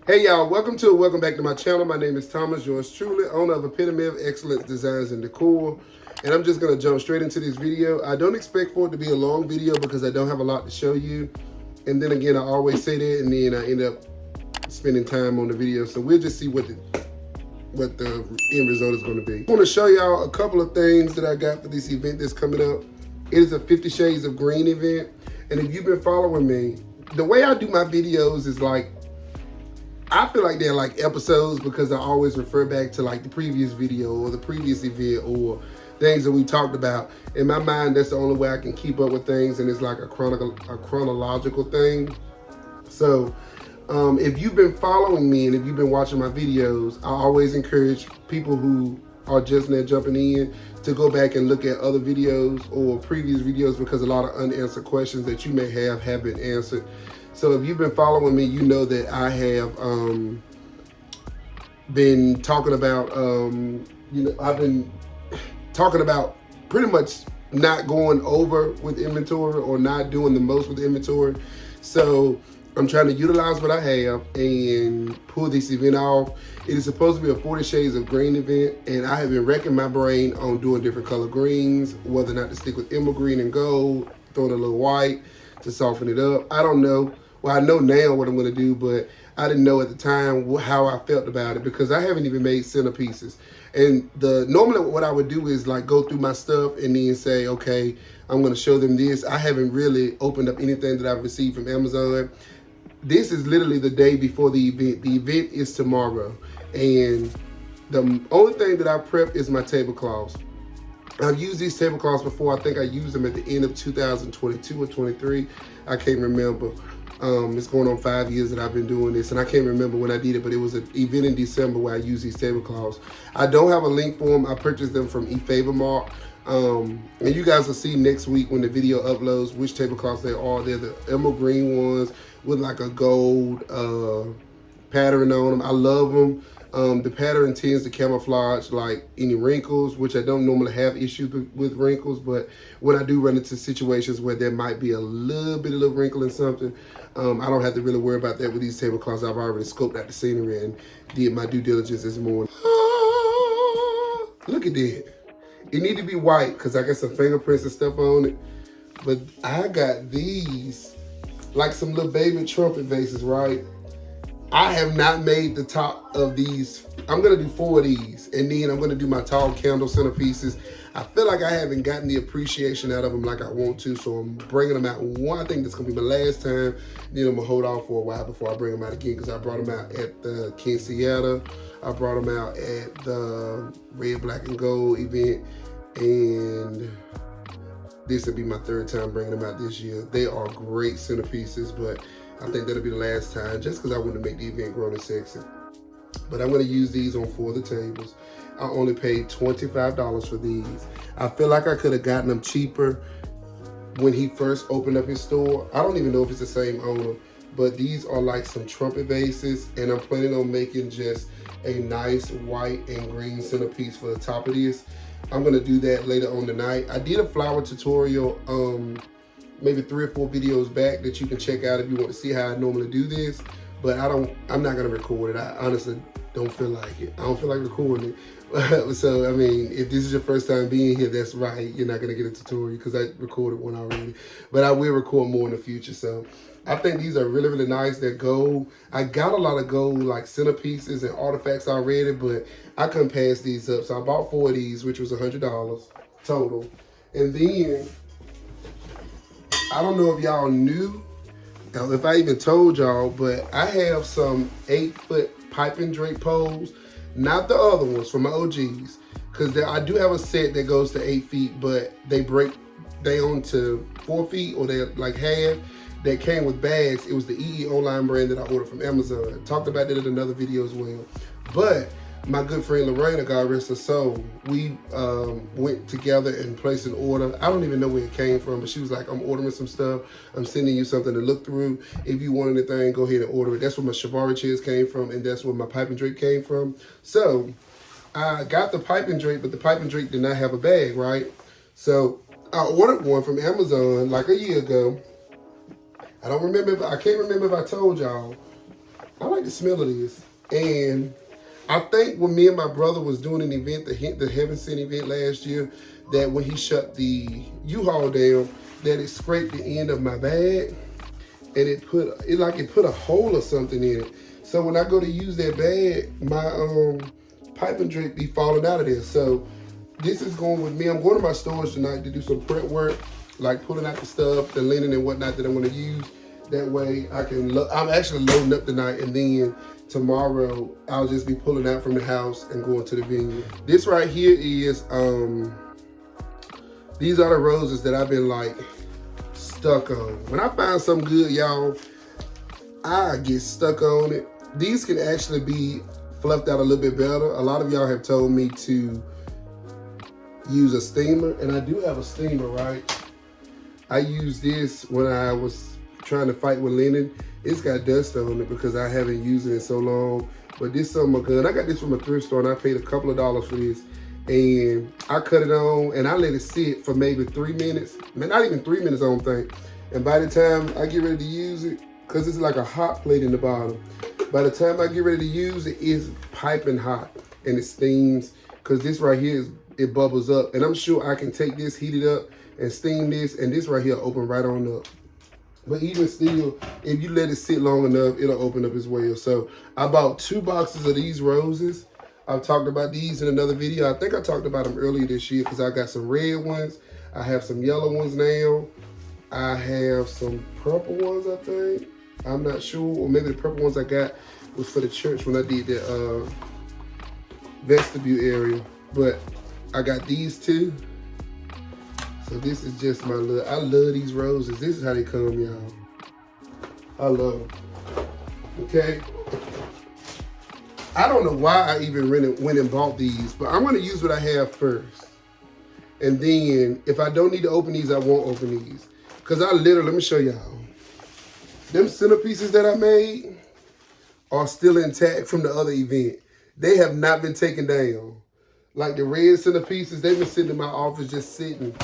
Hey y'all, welcome back to my channel. My name is Thomas, yours truly, owner of Epitome of Excellence Designs and Decor. And I'm just gonna jump straight into this video. I don't expect for it to be a long video because I don't have a lot to show you. And then again, I always say that and then I end up spending time on the video. So we'll just see what the end result is gonna be. I wanna show y'all a couple of things that I got for this event that's coming up. It is a 50 Shades of Green event. And if you've been following me, the way I do my videos is like, I feel like they're like episodes because I always refer back to like the previous video or the previous event or things that we talked about. In my mind, that's the only way I can keep up with things, and it's like a chronological thing. So if you've been following me and if you've been watching my videos, I always encourage people who are just now jumping in to go back and look at other videos or previous videos because a lot of unanswered questions that you may have been answered. So if you've been following me, you know that I have been talking about, I've been talking about pretty much not going over with inventory or not doing the most with inventory. So I'm trying to utilize what I have and pull this event off. It is supposed to be a 40 Shades of Green event, and I have been wrecking my brain on doing different color greens, whether or not to stick with emerald green and gold, throwing a little white to soften it up. I don't know. Well, I know now what I'm gonna do, but I didn't know at the time how I felt about it because I haven't even made centerpieces. And normally what I would do is like go through my stuff and then say, okay, I'm gonna show them this. I haven't really opened up anything that I've received from Amazon. This is literally the day before the event. The event is tomorrow. And the only thing that I prepped is my tablecloths. I've used these tablecloths before. I think I used them at the end of 2022 or 23. I can't remember. It's going on 5 years that I've been doing this, and I can't remember when I did it, but it was an event in December where I used these tablecloths. I don't have a link for them. I purchased them from eFavorMart. And you guys will see next week when the video uploads which tablecloths they are. They're the emerald green ones with like a gold pattern on them. I love them. The pattern tends to camouflage like any wrinkles, which I don't normally have issues with wrinkles, but when I do run into situations where there might be a little bit of a wrinkle in something, I don't have to really worry about that with these tablecloths. I've already scoped out the scenery and did my due diligence this morning. Look at that. It need to be white because I got some fingerprints and stuff on it, but I got these like some little baby trumpet vases, right? I have not made the top of these. I'm gonna do 4 of these, and then I'm gonna do my tall candle centerpieces. I feel like I haven't gotten the appreciation out of them like I want to, so I'm bringing them out one. I think this is gonna be my last time. Then I'm gonna hold off for a while before I bring them out again because I brought them out at the Quinceañera. I brought them out at the Red, Black, and Gold event, and this will be my 3rd time bringing them out this year. They are great centerpieces, but I think that'll be the last time just because I want to make the event grown and sexy. But I'm going to use these on 4 of the tables. I only paid $25 for these. I feel like I could have gotten them cheaper when he first opened up his store. I don't even know if it's the same owner, but these are like some trumpet vases, and I'm planning on making just a nice white and green centerpiece for the top of this. I'm going to do that later on tonight. I did a flower tutorial maybe 3 or 4 videos back that you can check out if you want to see how I normally do this, but I'm not gonna record it. I honestly don't feel like it. I don't feel like recording it. So I mean, if this is your first time being here, that's right. You're not gonna get a tutorial because I recorded one already, but I will record more in the future. So I think these are really, really nice. They're gold. I got a lot of gold like centerpieces and artifacts already, but I couldn't pass these up. So I bought 4 of these, which was $100 total. And then I don't know if y'all knew, if I even told y'all, but I have some 8-foot piping drape poles, not the other ones from my OGs, because I do have a set that goes to 8 feet, but they break down to 4 feet or they're like half. That came with bags. It was the EOE online brand that I ordered from Amazon. Talked about that in another video as well. But my good friend Lorena, God rest her soul, we went together and placed an order. I don't even know where it came from, but she was like, I'm ordering some stuff. I'm sending you something to look through. If you want anything, go ahead and order it. That's where my Shimmer chairs came from, and that's where my pipe and drape came from. So I got the piping drape, but the piping drape did not have a bag, right? So I ordered one from Amazon like a year ago. I don't remember, I can't remember if I told y'all. I like the smell of this. And I think when me and my brother was doing an event, the Heaven Sent event last year, that when he shut the U-Haul down, that it scraped the end of my bag, and it put a hole or something in it. So when I go to use that bag, my piping drape be falling out of there. So this is going with me. I'm going to my storage tonight to do some prep work, like pulling out the stuff, the linen and whatnot that I'm going to use. That way I can, I'm actually loading up tonight, and then tomorrow I'll just be pulling out from the house and going to the venue. This right here is, these are the roses that I've been like stuck on. When I find something good, y'all, I get stuck on it. These can actually be fluffed out a little bit better. A lot of y'all have told me to use a steamer, and I do have a steamer, right? I used this when I was trying to fight with linen. It's got dust on it because I haven't used it in so long. But this summer gun, I got this from a thrift store, and I paid a couple of dollars for this. And I cut it on, and I let it sit for maybe 3 minutes. Man, not even 3 minutes, I don't think. And by the time I get ready to use it, because it's like a hot plate in the bottom, by the time I get ready to use it, it's piping hot, and it steams. Because this right here, it bubbles up. And I'm sure I can take this, heat it up, and steam this, and this right here open right on up. But even still, if you let it sit long enough, it'll open up as well. So I bought 2 boxes of these roses. I've talked about these in another video. I think I talked about them earlier this year because I got some red ones. I have some yellow ones now. I have some purple ones, I think. I'm not sure. Or maybe the purple ones I got was for the church when I did the vestibule area. But I got these 2. So this is just my little, I love these roses. This is how they come, y'all. I love them. Okay. I don't know why I even went and bought these, but I'm gonna use what I have first. And then if I don't need to open these, I won't open these. Cause I literally, let me show y'all. Them centerpieces that I made are still intact from the other event. They have not been taken down. Like the red centerpieces, they've been sitting in my office just sitting.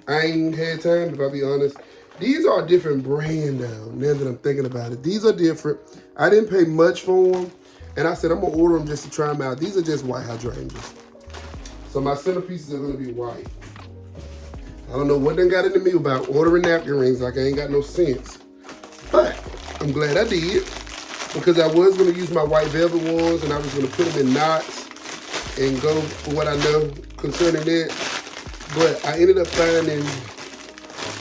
I ain't had time, if I'll be honest. These are a different brand now that I'm thinking about it. These are different. I didn't pay much for them. And I said, I'm gonna order them just to try them out. These are just white hydrangeas. So my centerpieces are gonna be white. I don't know what they got into me about ordering napkin rings, like I ain't got no sense. But I'm glad I did, because I was gonna use my white velvet ones and I was gonna put them in knots and go for what I know concerning that. But I ended up finding,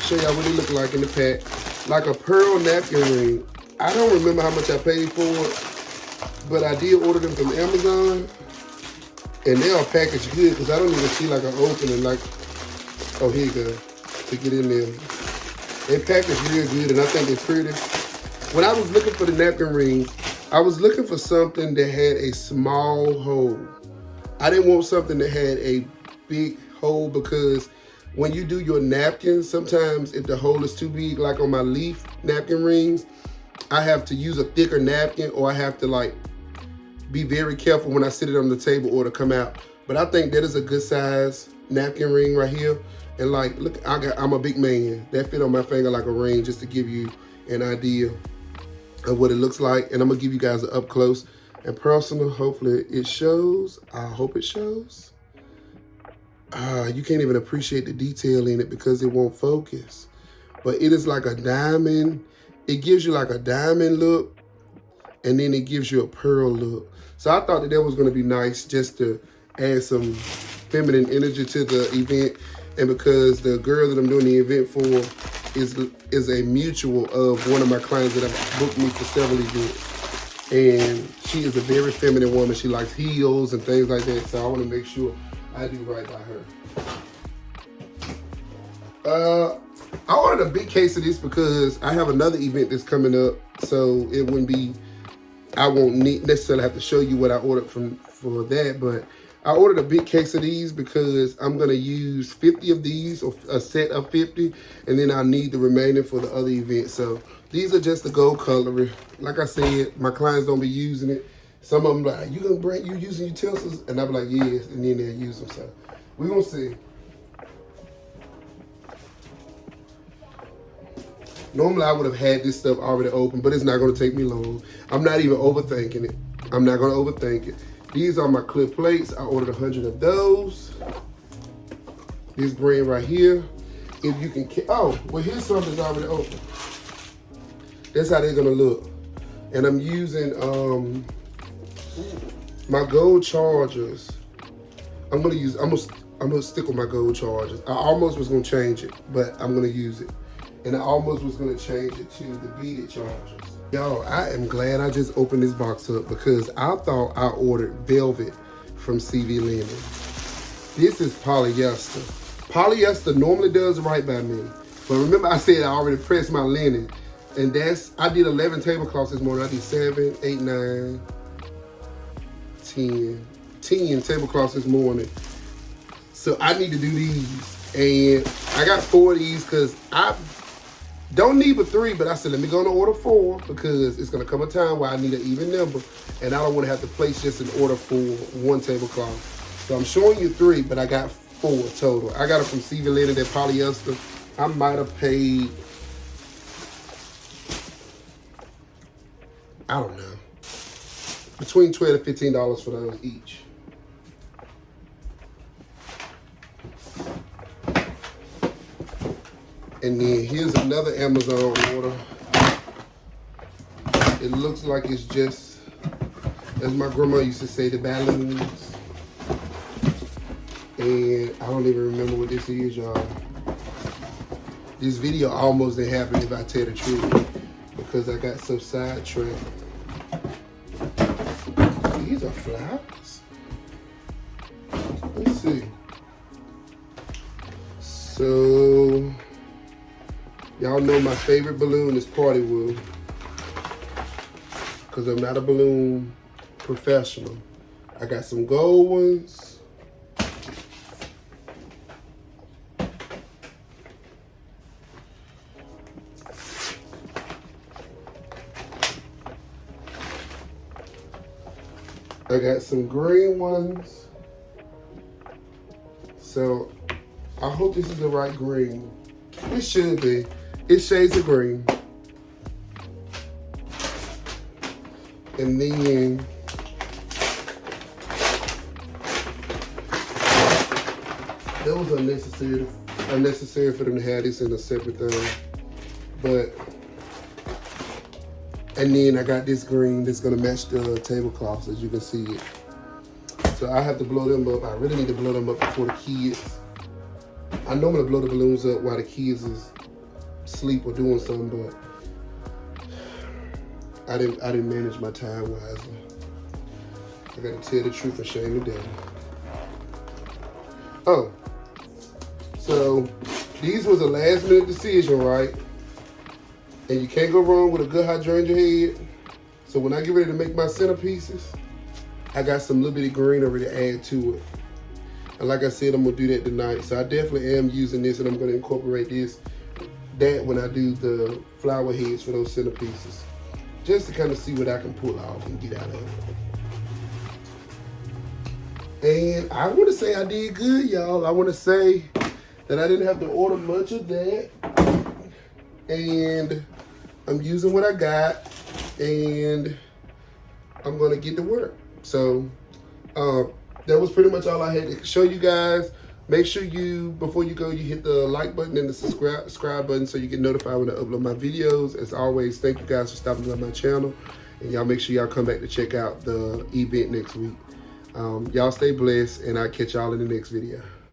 show y'all what they look like in the pack, like a pearl napkin ring. I don't remember how much I paid for it, but I did order them from Amazon, and they are packaged good because I don't even see like an opening. Like, oh, here you go, to get in there. They packaged real good, and I think they're pretty. When I was looking for the napkin ring, I was looking for something that had a small hole. I didn't want something that had a big hole, because when you do your napkins, sometimes if the hole is too big, like on my leaf napkin rings, I have to use a thicker napkin, or I have to like be very careful when I sit it on the table or to come out. But I think that is a good size napkin ring right here. And like, look, I'm a big man. That fit on my finger like a ring, just to give you an idea of what it looks like. And I'm gonna give you guys an up close and personal. Hopefully it shows. I hope it shows. You can't even appreciate the detail in it because it won't focus. But it is like a diamond. It gives you like a diamond look, and then it gives you a pearl look. So I thought that was gonna be nice just to add some feminine energy to the event. And because the girl that I'm doing the event for is a mutual of one of my clients that have booked me for several events. And she is a very feminine woman. She likes heels and things like that. So I wanna make sure I do right by her. I ordered a big case of this because I have another event that's coming up. So it wouldn't be, I won't necessarily have to show you what I ordered for that, but I ordered a big case of these because I'm gonna use 50 of these, or a set of 50, and then I need the remaining for the other event. So these are just the gold cutlery. Like I said, my clients don't be using it. Some of them like, you using utensils? And I'll be like, yes, and then they'll use them. So we're gonna see. Normally I would have had this stuff already open, but it's not gonna take me long. I'm not even overthinking it. I'm not gonna overthink it. These are my clip plates. I ordered 100 of those. This brand right here. If you can, oh, well here's something that's already open. That's how they're gonna look. And I'm using my gold chargers. I'm gonna stick with my gold chargers. I almost was gonna change it, but I'm gonna use it. And I almost was gonna change it to the beaded chargers. Y'all, I am glad I just opened this box up because I thought I ordered velvet from CV Linen. This is polyester. Polyester normally does right by me. But remember I said I already pressed my linen. And I did 11 tablecloths this morning. I did 7, 8, 9, 10 tablecloths this morning. So I need to do these. And I got 4 of these because I don't need but 3, but I said, let me go and order 4 because it's gonna come a time where I need an even number and I don't wanna have to place just an order for 1 tablecloth. So I'm showing you 3, but I got 4 total. I got it from CV Linen, that polyester. I might have paid, I don't know, between $12 and $15 for those each. And then here's another Amazon order. It looks like it's just, as my grandma used to say, the balloons. And I don't even remember what this is, y'all. This video almost didn't happen if I tell the truth because I got so sidetracked. These are flowers? Let's see. So, y'all know my favorite balloon is Party Wood because I'm not a balloon professional. I got some gold ones. I got some green ones. So I hope this is the right green. It should be. It's shades of green. And then that was unnecessary for them to have this in a separate thing. But and then I got this green that's gonna match the tablecloths, as you can see it. So I have to blow them up. I really need to blow them up before the kids. I normally blow the balloons up while the kids is asleep or doing something, but I didn't manage my time wisely. I gotta tell the truth and shame the devil. Oh, so these was a last minute decision, right? And you can't go wrong with a good hydrangea head. So when I get ready to make my centerpieces, I got some little bitty greenery to add to it. And like I said, I'm gonna do that tonight. So I definitely am using this and I'm gonna incorporate that when I do the flower heads for those centerpieces. Just to kind of see what I can pull off and get out of it. And I wanna say I did good, y'all. I wanna say that I didn't have to order much of that. And I'm using what I got and I'm gonna get to work. So that was pretty much all I had to show you guys. Make sure before you go, you hit the like button and the subscribe button so you get notified when I upload my videos. As always, thank you guys for stopping by my channel. And y'all make sure y'all come back to check out the event next week. Y'all stay blessed and I'll catch y'all in the next video.